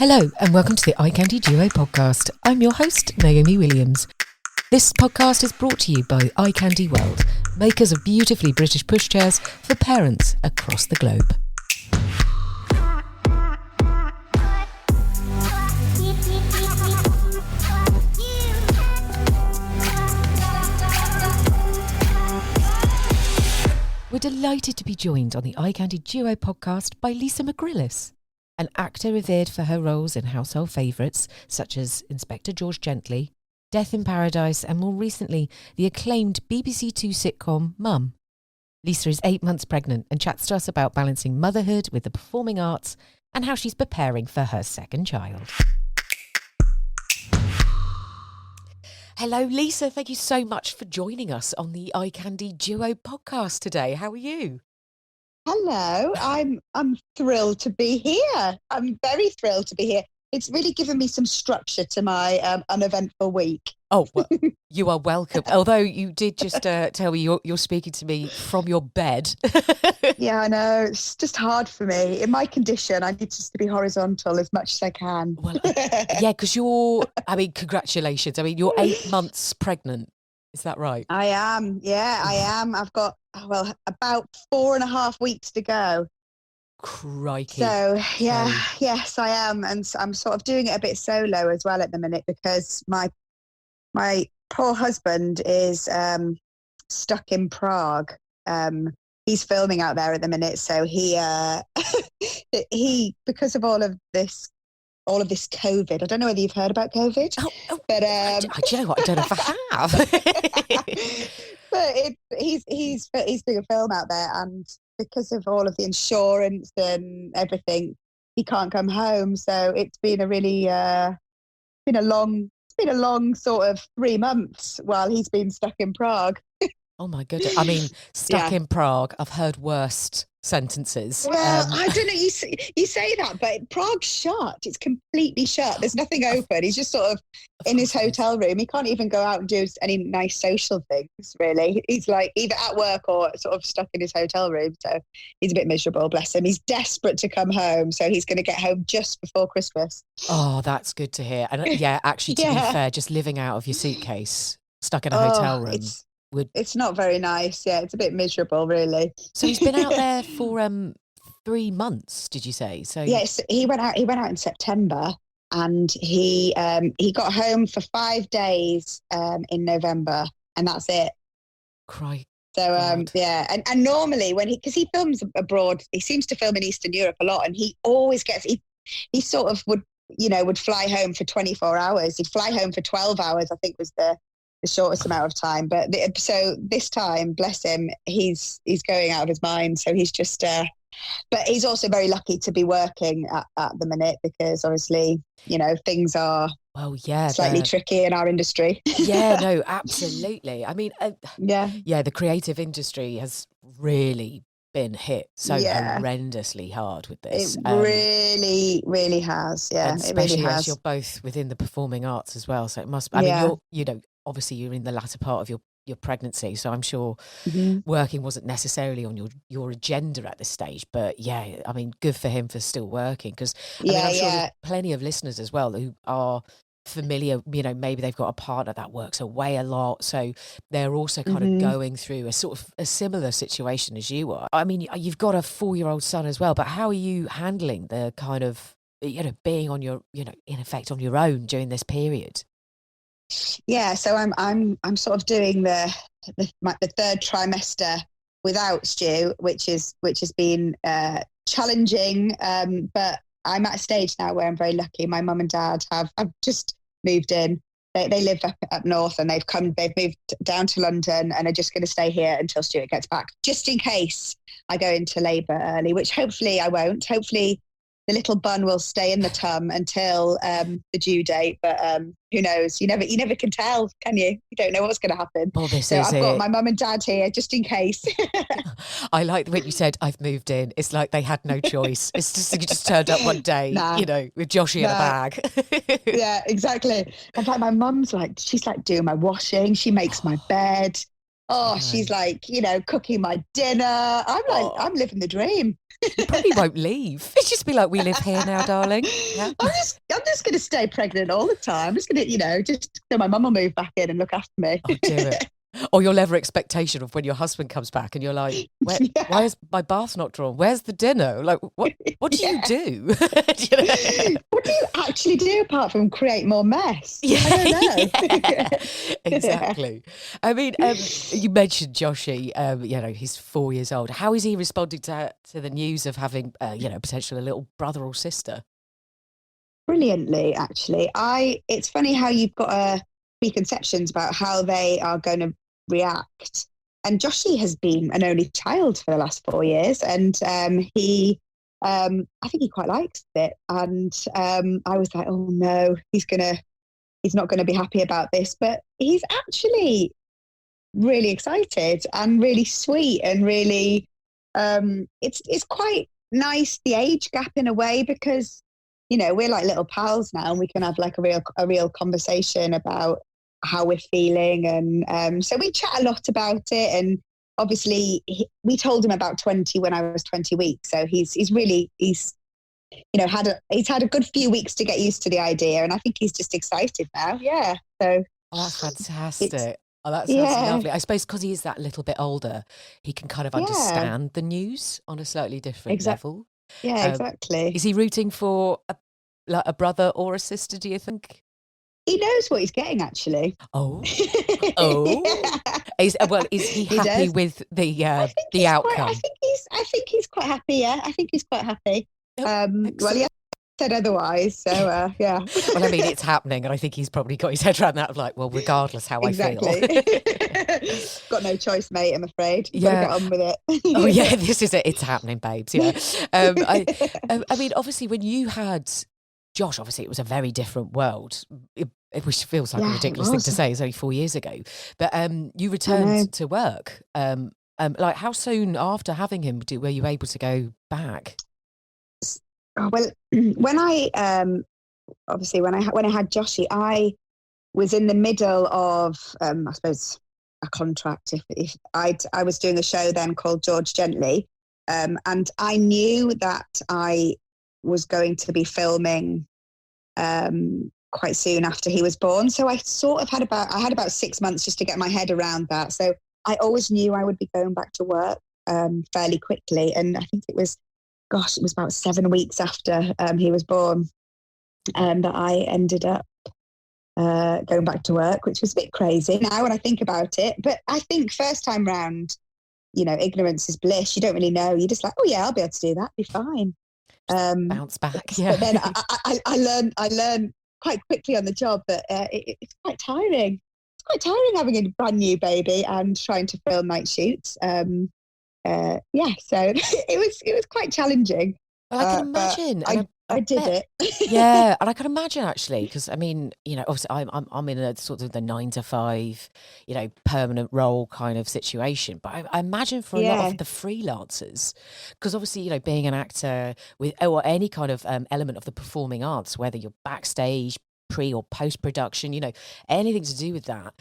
Hello and welcome to the iCandy Duo podcast. I'm your host, Naomi Williams. This podcast is brought to you by iCandy World, makers of beautifully British pushchairs for parents across the globe. We're delighted to be joined on the iCandy Duo podcast by Lisa McGrillis, an actor revered for her roles in household favourites such as Inspector George Gently, Death in Paradise, and more recently, the acclaimed BBC Two sitcom Mum. Lisa is 8 months pregnant and chats to us about balancing motherhood with the performing arts and how she's preparing for her second child. Hello, Lisa. Thank you so much for joining us on the iCandy Duo podcast today. How are you? Hello, I'm thrilled to be here. I'm very thrilled to be here. It's really given me some structure to my uneventful week. Oh, well, you are welcome. Although you did just tell me you're speaking to me from your bed. Yeah, I know. It's just hard for me. In my condition, I need just to be horizontal as much as I can. Well, yeah, because congratulations. You're 8 months pregnant. Is that right? I am. Yeah, I am. I've got, about 4.5 weeks to go. Crikey. So, yes, I am. And I'm sort of doing it a bit solo as well at the minute because my poor husband is stuck in Prague. He's filming out there at the minute. So he because of all of this COVID. I don't know whether you've heard about COVID. But do you know what? I don't know if I have. But he's doing a film out there, and because of all of the insurance and everything, he can't come home. So it's been a really been a long sort of 3 months while he's been stuck in Prague. Oh my goodness. Stuck in Prague. I've heard worst sentences. Well, I don't know. You say that, but Prague's shut. It's completely shut. There's nothing open. He's just sort of in his hotel room. He can't even go out and do any nice social things, really. He's like either at work or sort of stuck in his hotel room. So he's a bit miserable, bless him. He's desperate to come home. So he's going to get home just before Christmas. Oh, that's good to hear. And to be fair, just living out of your suitcase, stuck in a hotel room. It's not very nice. Yeah, it's a bit miserable, really. So he's been out there for 3 months, did you say? So yes, he went out in September, and he got home for 5 days in November, and that's it. Cry. So and normally because he films abroad, he seems to film in Eastern Europe a lot, and he always gets he sort of would fly home for 24 hours. He'd fly home for 12 hours, I think was the shortest amount of time. But so this time, bless him, he's going out of his mind. So he's just but he's also very lucky to be working at the minute, because obviously things are slightly tricky in our industry. Yeah, no, absolutely. The creative industry has really been hit so horrendously hard with this. It really has. Yeah, especially it really has. As you're both within the performing arts as well, so it must. You're obviously you're in the latter part of your pregnancy, so I'm sure working wasn't necessarily on your agenda at this stage. But good for him for still working, because I'm sure there's plenty of listeners as well who are familiar. Maybe they've got a partner that works away a lot, so they're also kind of going through a sort of a similar situation as you are. You've got a 4-year-old son as well, but how are you handling the kind of being on your in effect on your own during this period? Yeah, so I'm sort of doing the third trimester without Stu, which has been challenging, but I'm at a stage now where I'm very lucky. My mum and dad have just moved in. They live up north, and they've moved down to London, and are just going to stay here until Stuart gets back, just in case I go into labour early, which hopefully I won't. Hopefully the little bun will stay in the tum until the due date, but who knows? You never can tell, can you? You don't know what's going to happen. Well, I've got my mum and dad here just in case. I like when you said I've moved in. It's like they had no choice. It's just you just turned up one day, with Joshy in a bag. Yeah, exactly. In fact, my mum's she's doing my washing. She makes my bed. Oh, she's cooking my dinner. I'm living the dream. You probably won't leave. It's just be like, we live here now, darling. Yeah. I'm just going to stay pregnant all the time. I'm just going to, just so my mum will move back in and look after me. Oh, do it. Or your level expectation of when your husband comes back and you're like, why is my bath not drawn? Where's the dinner? Like, what do you do? What do you actually do apart from create more mess? Yeah, I don't know. Exactly. I mean, you mentioned Joshy, he's 4 years old. How is he responding to the news of having, potentially a little brother or sister? Brilliantly, actually. It's funny how you've got preconceptions about how they are going to react. And Joshy has been an only child for the last 4 years, and he, I think he quite likes it. And I was like, oh no, he's not going to be happy about this. But he's actually really excited and really sweet, and really, it's quite nice, the age gap in a way, because we're like little pals now, and we can have like a real conversation about how we're feeling. And so we chat a lot about it. And obviously we told him about 20 when I was 20 weeks. So he's had a good few weeks to get used to the idea. And I think he's just excited now. Yeah. So. Oh, that's fantastic. Oh, that sounds lovely. I suppose because he is that little bit older, he can kind of understand the news on a slightly different level. Yeah, exactly. Is he rooting for a brother or a sister, do you think? He knows what he's getting, actually. Oh. Is he happy with the outcome? I think he's quite happy. Yeah, I think he's quite happy. Well, he said otherwise, so yeah. Well, I mean, it's happening, and I think he's probably got his head around that of like, well, regardless how I feel. Got no choice, mate, I'm afraid. Yeah. Gotta get on with it. Oh yeah, this is it. It's happening, babes. Yeah. I mean, obviously, when you had Josh, obviously, it was a very different world. Which feels like a ridiculous thing to say. It's only 4 years ago, but you returned to work. Like, how soon after having him were you able to go back? Oh, well, when I had Joshy, I was in the middle of, I suppose, a contract. If I was doing a show then called George Gently, and I knew that I was going to be filming quite soon after he was born. So I sort of had about 6 months just to get my head around that. So I always knew I would be going back to work fairly quickly. And I think it was about 7 weeks after he was born that I ended up going back to work, which was a bit crazy now when I think about it. But I think first time round, ignorance is bliss. You don't really know. You're just like, oh yeah, I'll be able to do that. Be fine. Bounce back. Yeah. But then I learned quite quickly on the job that it's quite tiring. It's quite tiring having a brand new baby and trying to film night shoots. So it was quite challenging. Well, I can imagine. I did it. Yeah, and I can imagine actually, because I mean, obviously I'm in a sort of the 9 to 5, permanent role kind of situation. But I imagine for a lot of the freelancers, because obviously, being an actor or any kind of element of the performing arts, whether you're backstage, pre or post production, anything to do with that,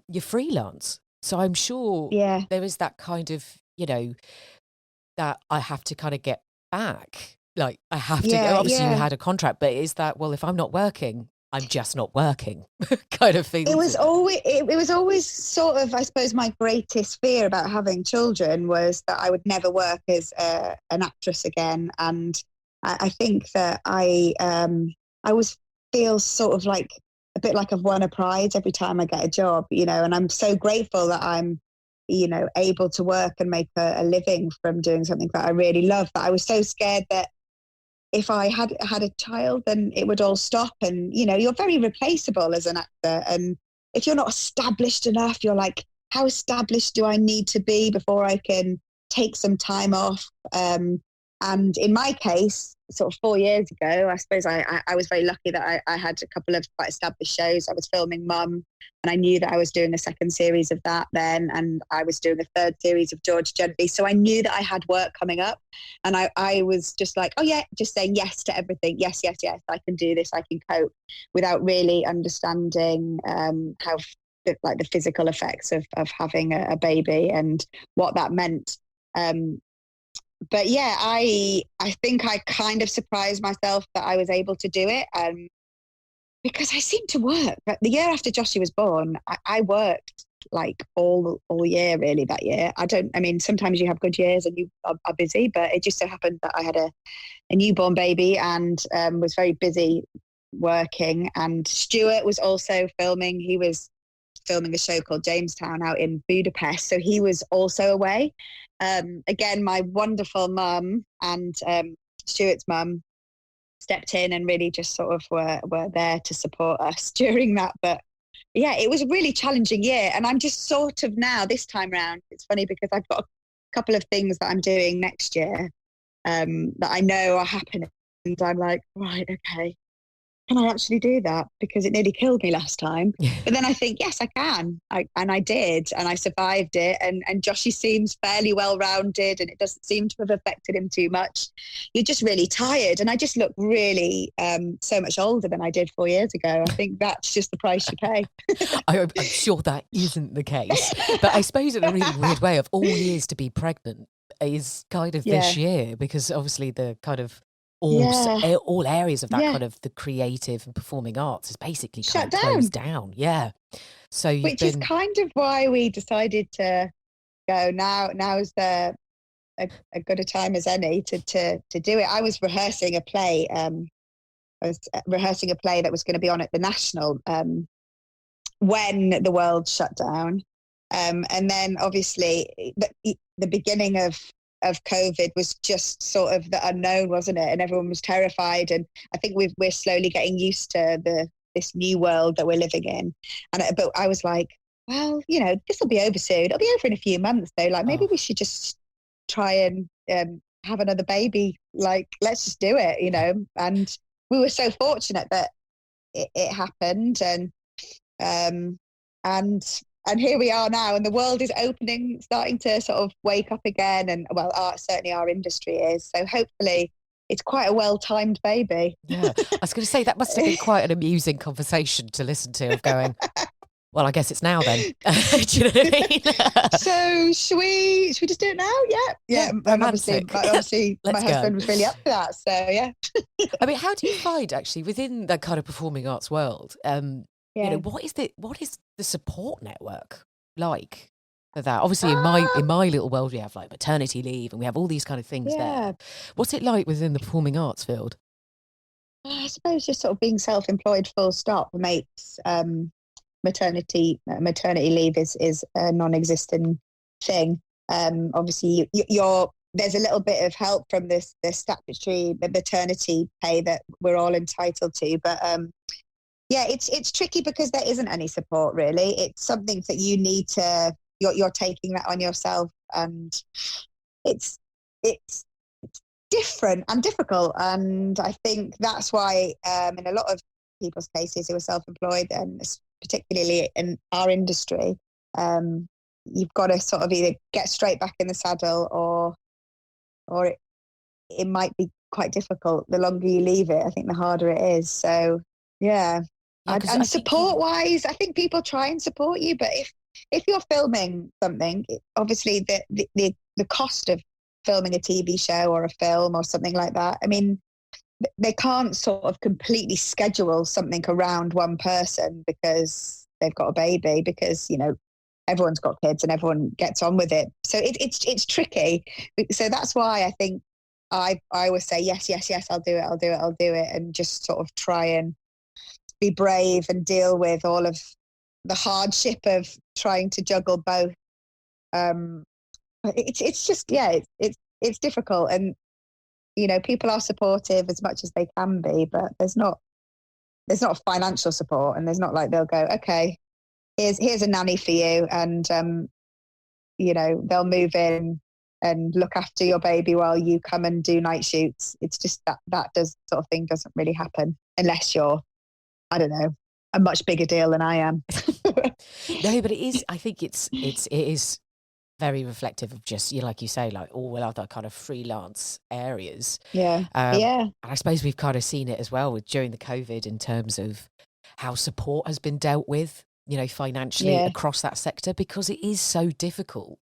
you're freelance. So I'm sure there is that kind of, that I have to kind of get back. Like, I have to, obviously you had a contract, but is that, well, if I'm not working, I'm just not working kind of thing. It was always sort of, I suppose, my greatest fear about having children was that I would never work as an actress again. And I think that I always feel sort of like a bit like I've won a prize every time I get a job, and I'm so grateful that I'm able to work and make a living from doing something that I really love. But I was so scared that if I had a child, then it would all stop. And, you're very replaceable as an actor. And if you're not established enough, you're like, how established do I need to be before I can take some time off? And in my case, sort of 4 years ago, I suppose I was very lucky that I had a couple of quite established shows. I was filming Mum, and I knew that I was doing a second series of that then, and I was doing a third series of George Gently. So I knew that I had work coming up, and I was just like, oh yeah, just saying yes to everything. Yes, I can do this, I can cope, without really understanding how the physical effects of having a baby and what that meant. but yeah, I think I kind of surprised myself that I was able to do it. Because I seemed to work. But the year after Joshy was born, I worked like all year really that year. I mean, sometimes you have good years and you are busy, but it just so happened that I had a newborn baby and was very busy working. And Stuart was also filming. He was filming a show called Jamestown out in Budapest. So he was also away. Again, my wonderful mum and Stuart's mum stepped in and really just sort of were there to support us during that. But yeah, it was a really challenging year. And I'm just sort of now, this time round, it's funny because I've got a couple of things that I'm doing next year that I know are happening. And I'm like, right, okay, can I actually do that? Because it nearly killed me last time. But then I think, yes, I can. And I did. And I survived it. And Joshy seems fairly well-rounded and it doesn't seem to have affected him too much. You're just really tired. And I just look really so much older than I did 4 years ago. I think that's just the price you pay. I'm sure that isn't the case. But I suppose in a really weird way, of all years to be pregnant is kind of this year, because obviously the kind of all areas of that kind of the creative and performing arts is basically kind of closed down. Yeah. So which is kind of why we decided to go now. Now is a good a time as any to do it. I was rehearsing a play. I was rehearsing a play that was going to be on at the National when the world shut down. And then obviously the beginning of COVID was just sort of the unknown, wasn't it? And everyone was terrified. And I think we're slowly getting used to this new world that we're living in. But I was like, well, this will be over soon. It'll be over in a few months though. Like maybe we should just try and have another baby. Like, let's just do it, And we were so fortunate that it happened. And here we are now, and the world is opening, starting to sort of wake up again. And well, certainly our industry is. So hopefully it's quite a well-timed baby. Yeah, I was going to say that must have been quite an amusing conversation to listen to, of going, well, I guess it's now then. Do you know what I mean? So should we just do it now? Yeah. Romantic. Obviously my husband was really up for that. So yeah. I mean, how do you find actually within the kind of performing arts world? What is the support network like for that? Obviously, in my little world, we have like maternity leave and we have all these kind of things there. What's it like within the performing arts field? I suppose just sort of being self-employed full stop makes maternity leave is a non-existent thing. Obviously, there's a little bit of help from the statutory maternity pay that we're all entitled to, but yeah, it's tricky because there isn't any support really. It's something that you need to. You're taking that on yourself, and it's different and difficult. And I think that's why in a lot of people's cases who are self-employed, and particularly in our industry, you've got to sort of either get straight back in the saddle or it might be quite difficult. The longer you leave it, I think the harder it is. So yeah. And support-wise, I think people try and support you, but if you're filming something, obviously the cost of filming a TV show or a film or something like that, I mean, they can't sort of completely schedule something around one person because they've got a baby, because everyone's got kids and everyone gets on with it. So it's tricky. So that's why I think I always say yes, I'll do it, and just sort of try and be brave and deal with all of the hardship of trying to juggle both. It's just it's difficult, and people are supportive as much as they can be, but there's not financial support, and there's not like they'll go, okay, here's a nanny for you, and they'll move in and look after your baby while you come and do night shoots. It's just that sort of thing doesn't really happen unless you're, I don't know, a much bigger deal than I am. No, but it is. I think it is very reflective of just like you say, like all other kind of freelance areas. Yeah, And I suppose we've kind of seen it as well during the COVID in terms of how support has been dealt with, financially across that sector, because it is so difficult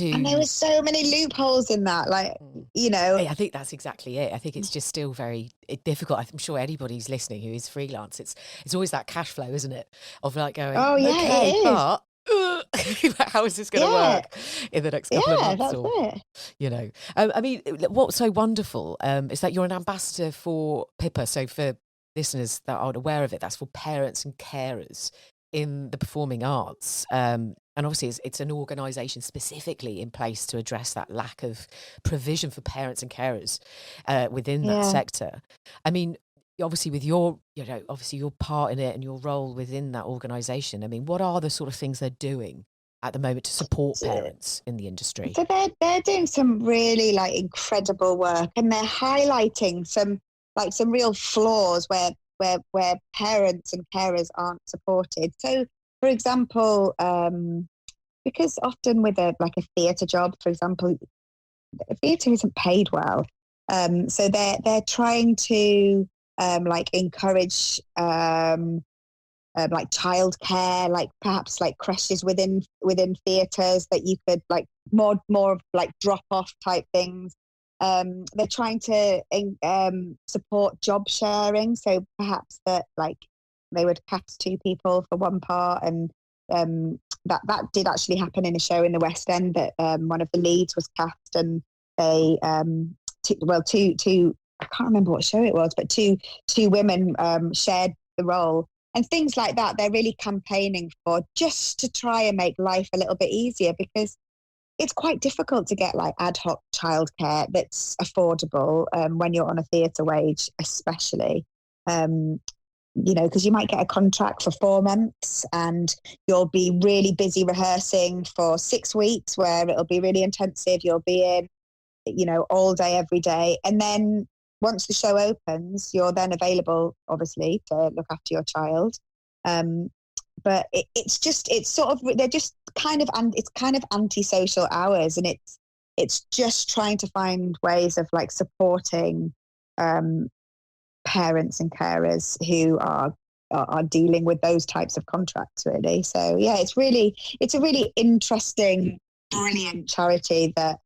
And there were so many loopholes in that, like, you know. I think that's exactly it. I think it's just still very difficult. I'm sure anybody's listening who is freelance, it's always that cash flow, isn't it? Of like going, Oh yeah, okay, it is. but how is this going to work in the next couple of months? That's it. You know, I mean, what's so wonderful is that you're an ambassador for Pippa. So for listeners that aren't aware of it, that's for parents and carers in the performing arts. And obviously it's an organisation specifically in place to address that lack of provision for parents and carers within that sector. I mean, obviously with your, you know, obviously your part in it and your role within that organisation, I mean, what are the sort of things they're doing at the moment to support parents in the industry? So they're doing some really like incredible work, and they're highlighting some real flaws where parents and carers aren't supported. So, for example, because often with a theatre job, for example, theatre isn't paid well. So they're trying to encourage like childcare, like perhaps like creches within theatres that you could like more of like drop off type things. They're trying to support job sharing, so perhaps that like they would cast 2 people for one part, and that did actually happen in a show in the West End, that one of the leads was cast, and they two I can't remember what show it was, but two women shared the role. And things like that, they're really campaigning for, just to try and make life a little bit easier, because it's quite difficult to get like ad hoc childcare that's affordable when you're on a theatre wage, especially. You know, because you might get a contract for 4 months and you'll be really busy rehearsing for 6 weeks, where it'll be really intensive. You'll be in, you know, all day, every day. And then once the show opens, you're then available, obviously, to look after your child. But it's kind of antisocial hours, and it's just trying to find ways of like supporting parents and carers who are dealing with those types of contracts, really. So yeah, it's a really interesting, brilliant charity that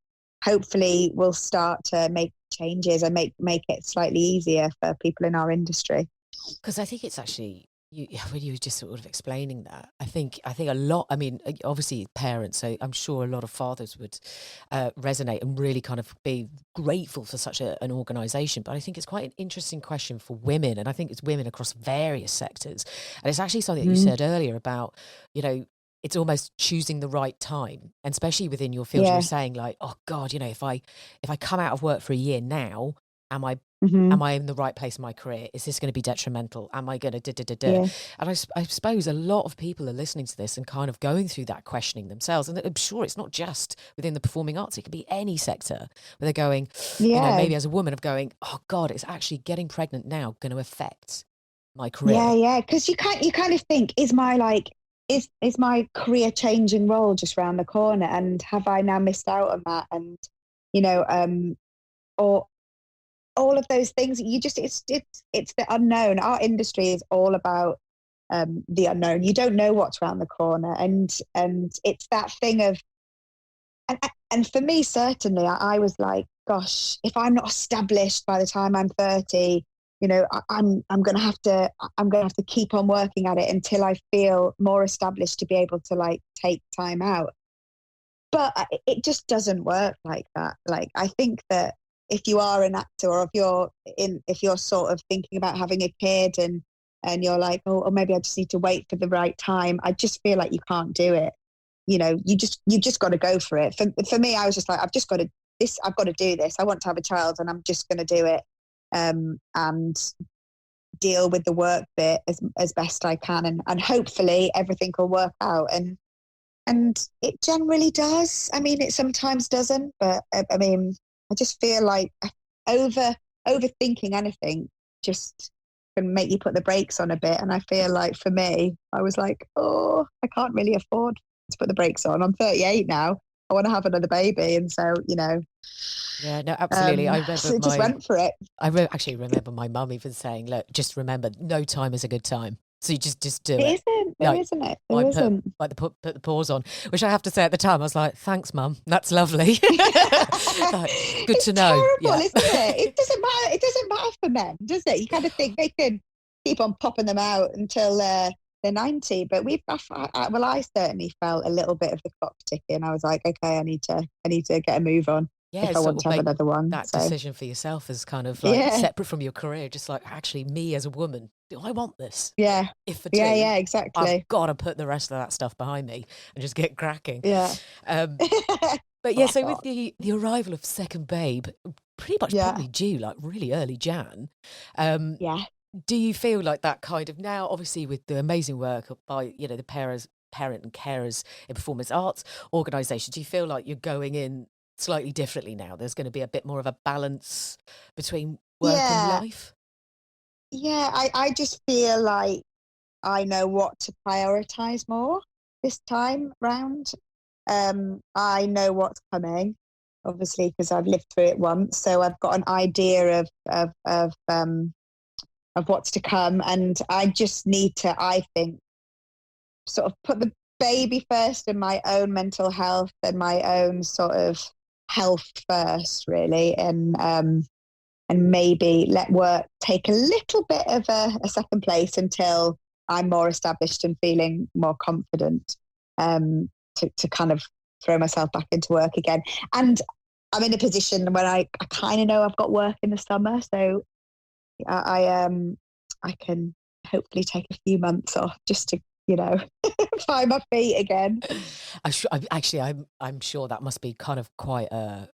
hopefully will start to make changes and make it slightly easier for people in our industry. Because I think it's actually, when you were just sort of explaining that, I think a lot, I mean, obviously parents, so I'm sure a lot of fathers would resonate and really kind of be grateful for such an organisation. But I think it's quite an interesting question for women, and I think it's women across various sectors. And it's actually something that you said earlier about, you know, it's almost choosing the right time, and especially within your field, you're saying like, oh God, you know, if I come out of work for a year now, am I in the right place in my career? Is this going to be detrimental? Am I going to And I suppose a lot of people are listening to this and kind of going through that questioning themselves. And I'm sure it's not just within the performing arts; it could be any sector where they're going, you know, maybe as a woman of going, oh God, it's actually getting pregnant now going to affect my career. Yeah, because you kind of think, is my career changing role just round the corner, and have I now missed out on that? And you know, or all of those things. It's the unknown. Our industry is all about the unknown. You don't know what's around the corner, and it's that thing of, and for me certainly, I was like, gosh, if I'm not established by the time I'm 30, you know, I'm gonna have to keep on working at it until I feel more established to be able to like take time out. But it just doesn't work like that. Like, I think that if you are an actor, or if you're sort of thinking about having a kid, and you're like, oh, or maybe I just need to wait for the right time, I just feel like you can't do it. You know, you just got to go for it. For me, I was just like, I've got to do this. I want to have a child, and I'm just going to do it. And deal with the work bit as best I can, and hopefully everything will work out, and it generally does. I mean, it sometimes doesn't, but I mean, I just feel like overthinking anything just can make you put the brakes on a bit. And I feel like for me, I was like, oh, I can't really afford to put the brakes on. I'm 38 now. I want to have another baby, and so, you know. Yeah, no, absolutely. I remember so just went for it. I actually remember my mum even saying, look, just remember, no time is a good time. So you just do it. it. There Like, isn't it? I There isn't. put the pause on, which I have to say at the time I was like, thanks, Mum, that's lovely. Like, good to know. Terrible, isn't it? It doesn't matter. It doesn't matter for men, does it? You kind of think they can keep on popping them out until they're 90. But I certainly felt a little bit of the clock ticking. I was like, okay, I need to get a move on if I want to have another one. That decision for yourself is kind of like separate from your career. Just like, actually, me as a woman, do I want this? Yeah. If I do, yeah, exactly. I've got to put the rest of that stuff behind me and just get cracking. Yeah. But yeah, so with the arrival of second babe, pretty much probably due like really early Jan. Do you feel like that kind of now, obviously with the amazing work by, you know, the parent and carers in performance arts organisation, do you feel like you're going in slightly differently now? There's going to be a bit more of a balance between work and life? Yeah, I just feel like I know what to prioritise more this time round. I know what's coming, obviously, because I've lived through it once. So I've got an idea of what's to come. And I just need to, I think, sort of put the baby first and my own mental health and my own sort of health first, really. And maybe let work take a little bit of a second place until I'm more established and feeling more confident to kind of throw myself back into work again. And I'm in a position where I kind of know I've got work in the summer, so I can hopefully take a few months off just to, you know, find my feet again. I'm sure that must be kind of quite a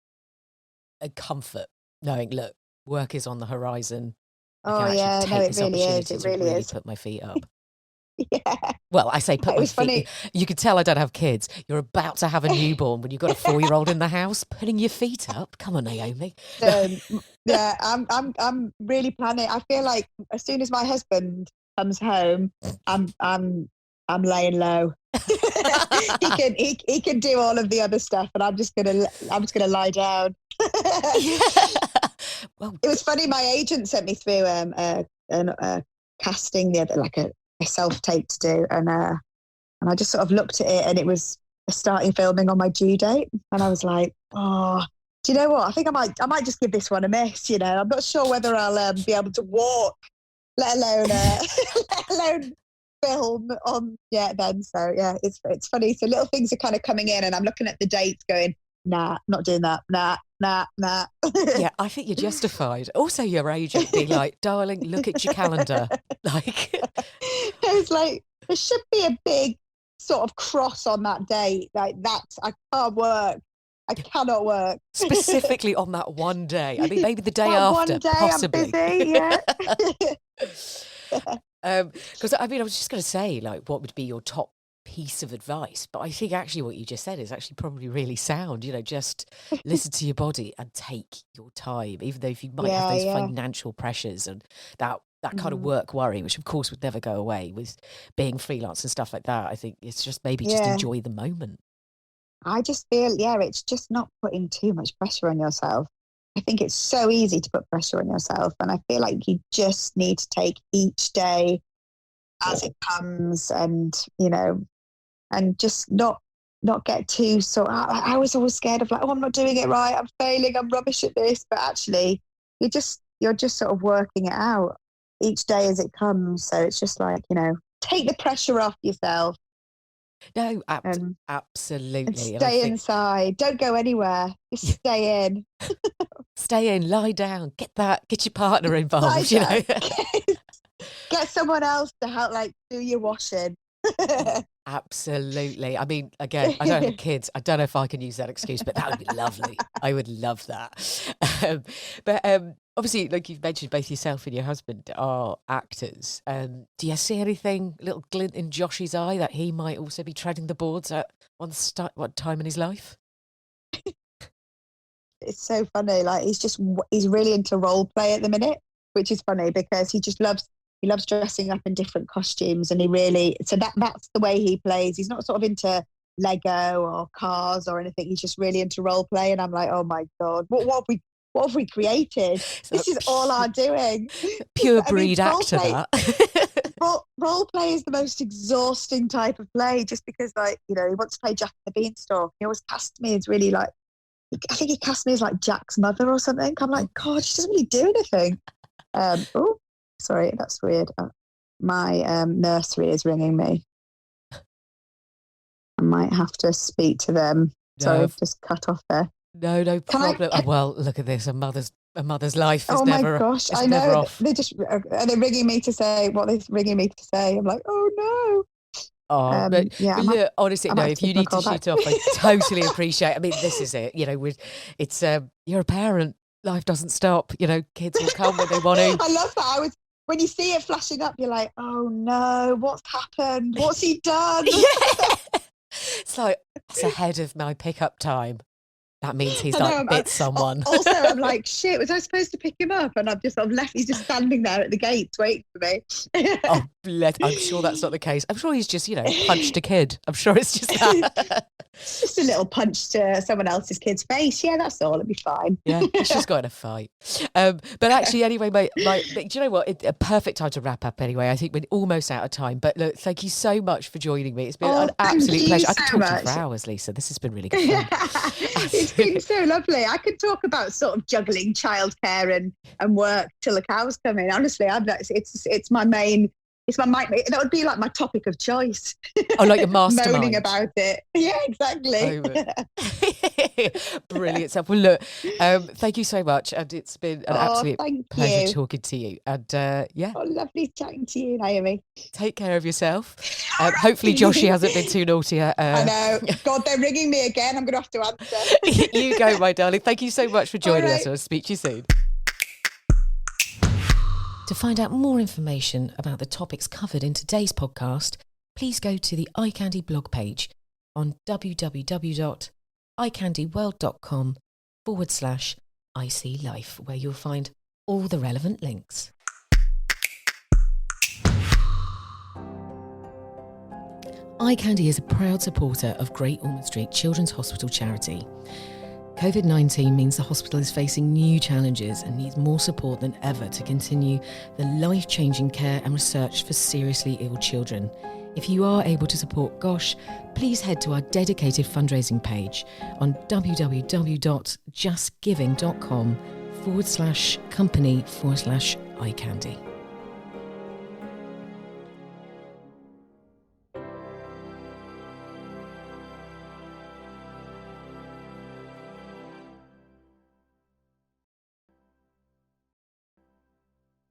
comfort knowing, look, work is on the horizon. I can actually take this opportunity to really put my feet up. Yeah. Well, I say put my feet. Funny. You can tell I don't have kids. You're about to have a newborn when you've got a 4-year-old in the house. Putting your feet up. Come on, Naomi. Yeah, I'm really planning. I feel like as soon as my husband comes home, I'm laying low. he can do all of the other stuff, and I'm just gonna lie down. Well, it was funny. My agent sent me through a casting the other, like a self-tape to do, and I just sort of looked at it, and it was starting filming on my due date, and I was like, oh, do you know what? I think I might just give this one a miss. You know, I'm not sure whether I'll be able to walk, let alone film on then. So yeah, it's funny. So little things are kind of coming in, and I'm looking at the dates, going, nah, not doing that. Nah. Yeah, I think you're justified. Also, your agent be like, darling, look at your calendar. Like, it's like there should be a big sort of cross on that date. Like I can't work. I cannot work. Specifically on that one day. I mean, maybe the day after, one day possibly. I'm busy, yeah. Because I was just going to say, like, what would be your top piece of advice? But I think actually what you just said is actually probably really sound. You know, just listen to your body and take your time, even though if you might have those financial pressures and that kind of work worry, which of course would never go away with being freelance and stuff like that. I think it's just maybe just enjoy the moment. I just feel, it's just not putting too much pressure on yourself. I think it's so easy to put pressure on yourself, and I feel like you just need to take each day as it comes, and you know, and just not get too I was always scared of like, oh, I'm not doing it right, I'm failing, I'm rubbish at this. But actually, you're just sort of working it out each day as it comes. So it's just like, you know, take the pressure off yourself. No, absolutely. And stay inside. Don't go anywhere. Just stay in. Stay in, lie down, get your partner involved, you know. Get someone else to help, like, do your washing. Absolutely. I mean, again, I don't have kids. I don't know if I can use that excuse, but that would be lovely. I would love that. But obviously, like you've mentioned, both yourself and your husband are actors. Do you see anything, a little glint in Josh's eye that he might also be treading the boards at what time in his life? It's so funny. Like he's really into role play at the minute, which is funny because he loves dressing up in different costumes, and that's the way he plays. He's not sort of into Lego or cars or anything. He's just really into role play, and I'm like, oh my God, what have we created? This is all our doing. Pure breed actor, that. role play is the most exhausting type of play, just because, like, he wants to play Jack the Beanstalk. He always cast me as really like, I think he cast me as like Jack's mother or something. I'm like, God, she doesn't really do anything. Oh, sorry, that's weird. My nursery is ringing me. I might have to speak to them. Sorry, just cut off there. No problem. Well, look at this. A mother's life is never. Oh my gosh, I know. They just are they ringing me to say what they're ringing me to say. I'm like, oh no. Oh, but look, honestly, no. If you need to shoot off, I totally appreciate it. I mean, this is it. It's you're a parent. Life doesn't stop. Kids will come when they want to. I love that. When you see it flashing up, you're like, oh no, what's happened? What's he done? It's like, it's ahead of my pickup time. That means he's bit someone. Also, I'm like, shit, was I supposed to pick him up? And I've just left. He's just standing there at the gates waiting for me. Oh, I'm sure that's not the case. I'm sure he's just, punched a kid. I'm sure it's just that. Just a little punch to someone else's kid's face. Yeah, that's all. It'll be fine. Yeah, he's just got in a fight. But actually, anyway, do you know what? A perfect time to wrap up anyway. I think we're almost out of time. But look, thank you so much for joining me. It's been an absolute pleasure. I could talk to you for hours, Lisa. This has been really good fun. It's been so lovely. I could talk about sort of juggling childcare and work till the cows come in. Honestly, it's my main. That would be like my topic of choice. Oh, like your mastermind. Moaning about it. Yeah, exactly. Brilliant stuff. Well, look, thank you so much. And it's been an absolute pleasure talking to you. And lovely chatting to you, Naomi. Take care of yourself. Hopefully Joshy hasn't been too naughty. I know. God, they're ringing me again. I'm going to have to answer. You go, my darling. Thank you so much for joining us. I'll speak to you soon. To find out more information about the topics covered in today's podcast, please go to the iCandy blog page on www.icandyworld.com/ICLife, where you'll find all the relevant links. iCandy is a proud supporter of Great Ormond Street Children's Hospital charity. COVID-19 means the hospital is facing new challenges and needs more support than ever to continue the life-changing care and research for seriously ill children. If you are able to support GOSH, please head to our dedicated fundraising page on www.justgiving.com/company/iCandy.